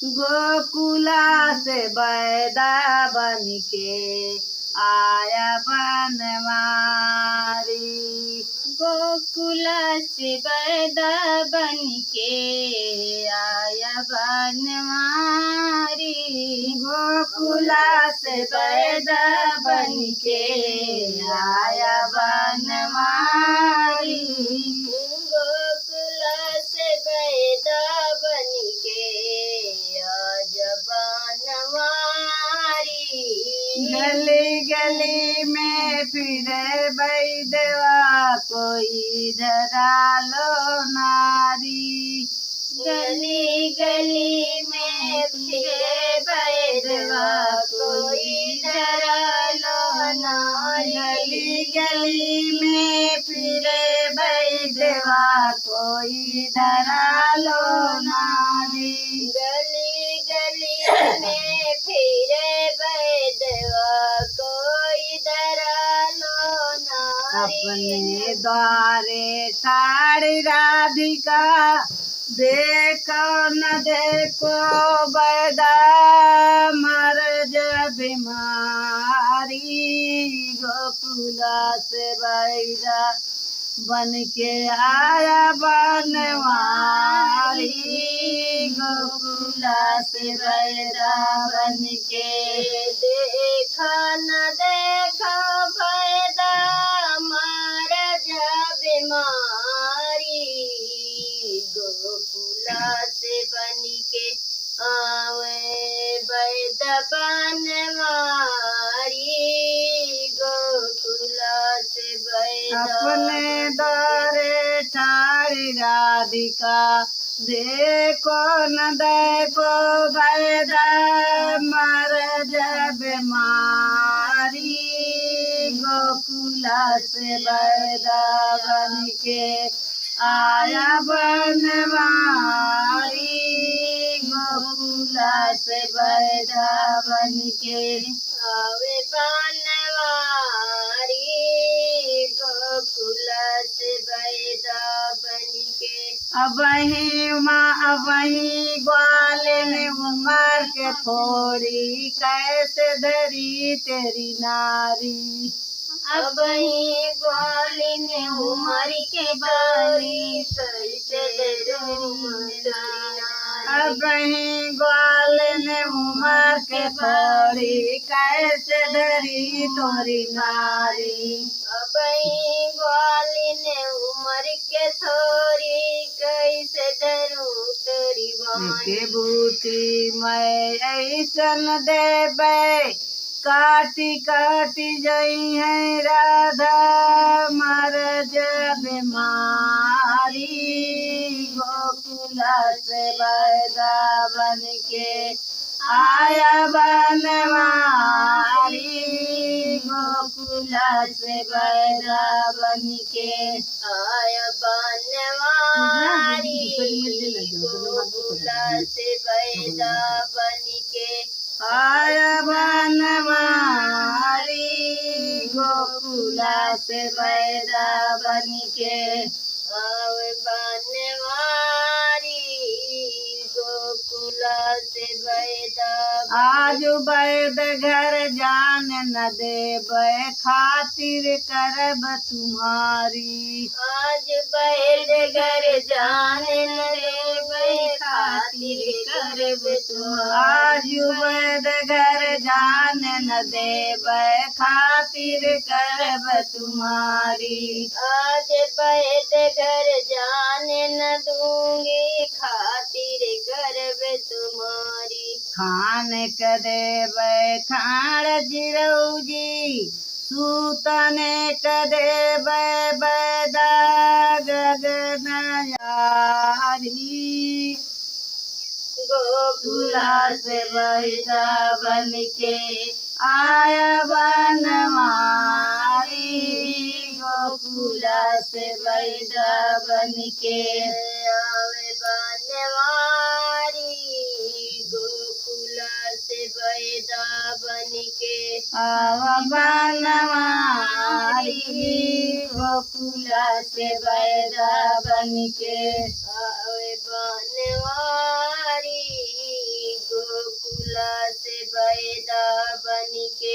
गोकुला से बैदा बन के आया बनवारी। गोकुला से बैदा बन के आया बनवारी। गोकुला से बैदा बन के आया बनवारी। गोकुला से बैदा बन के आया बनवारी। गली गली में फिरे बैदवा कोई धरा लो नारी। गली गली में फिरे बैदवा कोई धरा लो नारी। गली गली में फिरे बैदवा कोई धरा लो नारी। गली गली में फिरे बैदवा कोई धरा लो नारी। अपने द्वारे ठाड़ी राधिका देखो न देखो बैदा मर बीमारी। गोकुला से बैदा बन के आया बनवारी। गोकुला से बैदा बन के देखा न देखा बैदा मर बीमारी। गोकुला से बन के आवे बैदा बनवारी। गोकुला से बैदा अपने द्वारे ठाड़ी राधिका देखो न देखो बैदा मर बीमारी। गोकुला से बैदा बन के आया बनवारी। गोकुला से बैदा बन के आवे बनवारी। गोकुला से बैदा बन के अबही ग्वाल ने उमर के थोड़ी कैसे धरी तेरी नारी। अब ही ग्वाली ने उमर के बारी कैसे अबही ग्वाल ने उमर के थोड़ी कैसे धरी तोरी नारी। अब ही ग्वाली ने उमर के थोड़ी कैसे धरू तेरी के बूटी मैं ऐसन देबे काटी काटी जई है राधा मर बीमारी। गोकुला से बैदा बन के आया बनवारी। गोकुला से बैदा बन के आया बनवारी। गोकुला से बैदा बन के आया बनवारी। गोकुला से बैदा बन के आवे बनवारी। गोकुला से बैदा आज बैद घर जान न देबै खातिर करब तुम्हारी। आज बैद घर जाने न देबै खातिर करब आज बैद घर जान न देबै खातिर करब तुम्हारी। आज बैद घर जाने न दूंगी खातिर करब तुम्हारी। खान के देबै खाड़ जिरौजी सूतने के देबै बैदा गगन यारी। गोकुला से बैदा बन के आया बनवारी। गोकुला से बैदा बन के आवे बनवारी। गोकुला से बैदा बन के आवा बनवारी। गोकुला से बैदा बन के आवे बनवारी। गोकुला से बैदा बन के।